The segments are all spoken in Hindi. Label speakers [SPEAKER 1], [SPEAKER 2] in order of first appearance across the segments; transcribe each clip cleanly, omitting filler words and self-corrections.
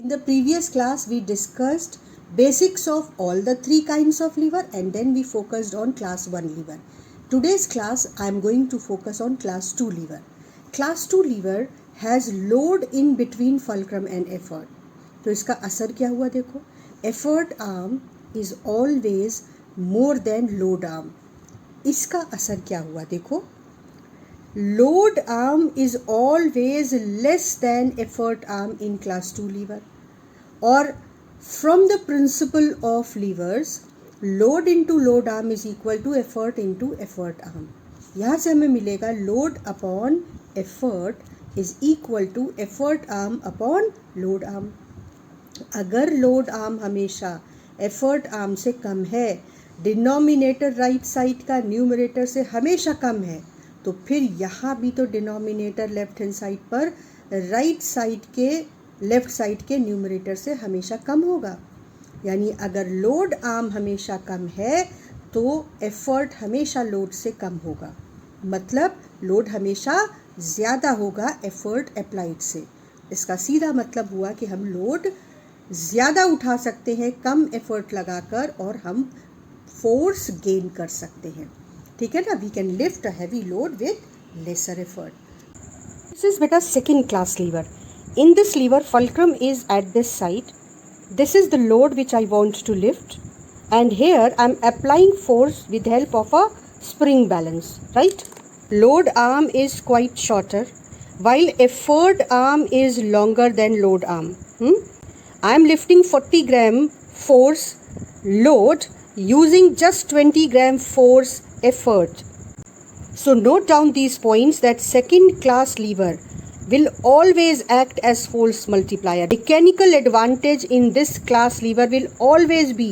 [SPEAKER 1] In the previous class, we discussed basics of all the three kinds of lever and then we focused on class 1 lever. Today's class, I am going to focus on class 2 lever. Class 2 lever has load in between fulcrum and effort. तो इसका असर क्या हुआ देखो. Effort arm is always more than load arm. इसका असर क्या हुआ देखो. Load arm is always less than effort arm in class 2 lever. और from the principle of levers, load into load arm is equal to effort into effort arm. यहाँ से हमें मिलेगा load upon effort is equal to effort arm upon load arm. अगर load arm हमेशा effort arm से कम है, डिनोमिनेटर राइट साइड का न्यूमरेटर से हमेशा कम है, तो फिर यहाँ भी तो डिनोमिनेटर लेफ्ट हैंड साइड पर राइट साइड के लेफ्ट साइड के न्यूमरेटर से हमेशा कम होगा. यानी अगर लोड आर्म हमेशा कम है तो एफर्ट हमेशा लोड से कम होगा. मतलब लोड हमेशा ज़्यादा होगा एफर्ट अप्लाइड से. इसका सीधा मतलब हुआ कि हम लोड ज़्यादा उठा सकते हैं कम एफर्ट लगाकर और हम फोर्स गेन कर सकते हैं. ठीक है ना. We can lift a heavy load with lesser effort. This is बेटा second class lever. In this lever, fulcrum is at this side. This is the load which I want to lift, and here I am applying force with the help of a spring balance, right? Load arm is quite shorter, while effort arm is longer than load arm. I am lifting 40 gram force load using just 20 gram force effort. So note down these points that second class lever will always act as force multiplier. Mechanical advantage in this class lever will always be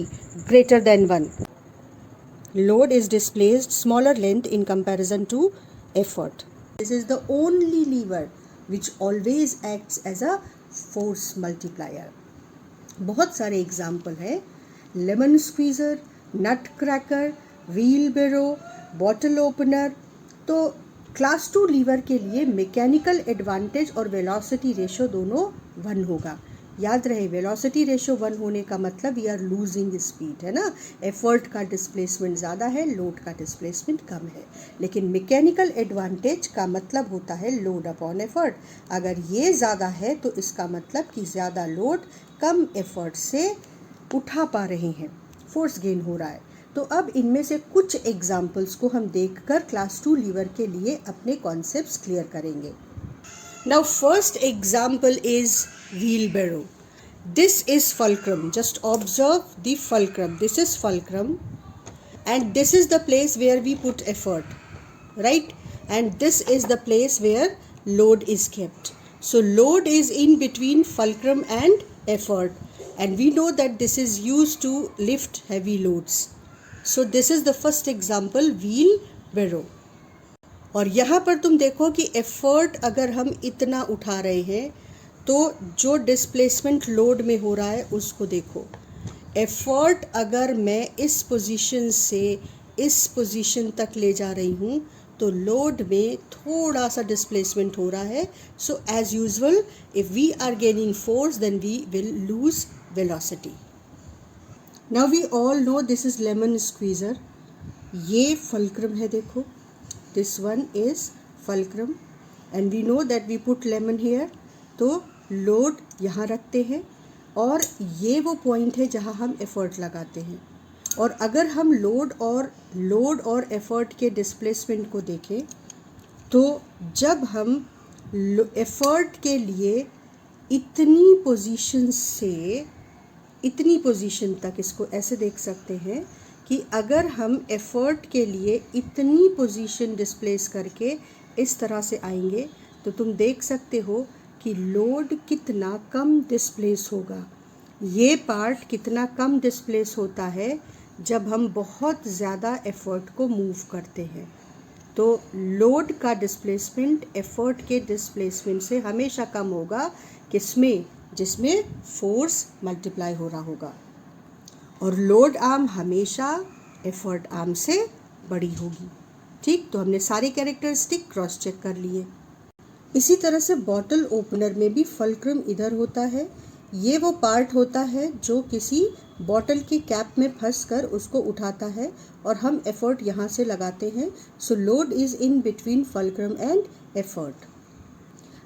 [SPEAKER 1] greater than 1. Load is displaced smaller length in comparison to effort. This is the only lever which always acts as a force multiplier. बहुत सारे एग्जाम्पल हैं. लेमन स्क्वीज़र, नट क्रैकर, व्हील बेरो, बॉटल ओपनर. तो क्लास 2 लीवर के लिए मैकेनिकल एडवांटेज और वेलोसिटी रेशो दोनों 1 होगा. याद रहे, वेलोसिटी रेशो 1 होने का मतलब वी आर लूजिंग स्पीड, है ना. एफर्ट का डिस्प्लेसमेंट ज़्यादा है, लोड का डिस्प्लेसमेंट कम है. लेकिन मैकेनिकल एडवांटेज का मतलब होता है लोड अपॉन एफर्ट. अगर ये ज़्यादा है तो इसका मतलब कि ज़्यादा लोड कम एफर्ट से उठा पा रहे हैं, फोर्स गेन हो रहा है. तो अब इनमें से कुछ एग्जाम्पल्स को हम देखकर क्लास 2 लीवर के लिए अपने कॉन्सेप्ट्स क्लियर करेंगे. Now first example is wheelbarrow. This is fulcrum. Just observe the fulcrum. This is fulcrum and this is the place where we put effort, right? And this is the place where load is kept. So load is in between fulcrum and effort, and we know that this is used to lift heavy loads. So this is the first example, wheel barrow. और यहाँ पर तुम देखो कि एफर्ट अगर हम इतना उठा रहे हैं तो जो डिस्प्लेसमेंट लोड में हो रहा है उसको देखो. एफर्ट अगर मैं इस पोजीशन से इस पोजीशन तक ले जा रही हूँ तो लोड में थोड़ा सा डिस्प्लेसमेंट हो रहा है. So as usual if we are gaining force then we will lose velocity. Now we all know this is lemon squeezer. ये फल्क्रम है देखो. This one is fulcrum and we know that we put lemon here. तो लोड यहाँ रखते हैं और ये वो पॉइंट है जहाँ हम एफ़र्ट लगाते हैं. और अगर हम लोड और एफ़र्ट के डिस्प्लेसमेंट को देखें तो जब हम एफ़र्ट के लिए इतनी पोजीशन से इतनी पोजीशन तक, इसको ऐसे देख सकते हैं कि अगर हम एफ़र्ट के लिए इतनी पोजीशन डिस्प्लेस करके इस तरह से आएंगे तो तुम देख सकते हो कि लोड कितना कम डिस्प्लेस होगा. ये पार्ट कितना कम डिस्प्लेस होता है जब हम बहुत ज़्यादा एफ़र्ट को मूव करते हैं. तो लोड का डिस्प्लेसमेंट एफ़र्ट के डिस्प्लेसमेंट से हमेशा कम होगा. किसमें? जिसमें फोर्स मल्टीप्लाई हो रहा होगा. और लोड आर्म हमेशा एफ़र्ट आर्म से बड़ी होगी. ठीक. तो हमने सारे कैरेक्टरिस्टिक क्रॉस चेक कर लिए. इसी तरह से बॉटल ओपनर में भी फल्क्रम इधर होता है, ये वो पार्ट होता है जो किसी बॉटल की कैप में फंस कर उसको उठाता है और हम एफर्ट यहाँ से लगाते हैं. So load is in between fulcrum and effort.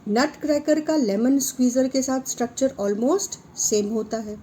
[SPEAKER 1] Nutcracker का लेमन स्क्वीज़र के साथ स्ट्रक्चर ऑलमोस्ट सेम होता है.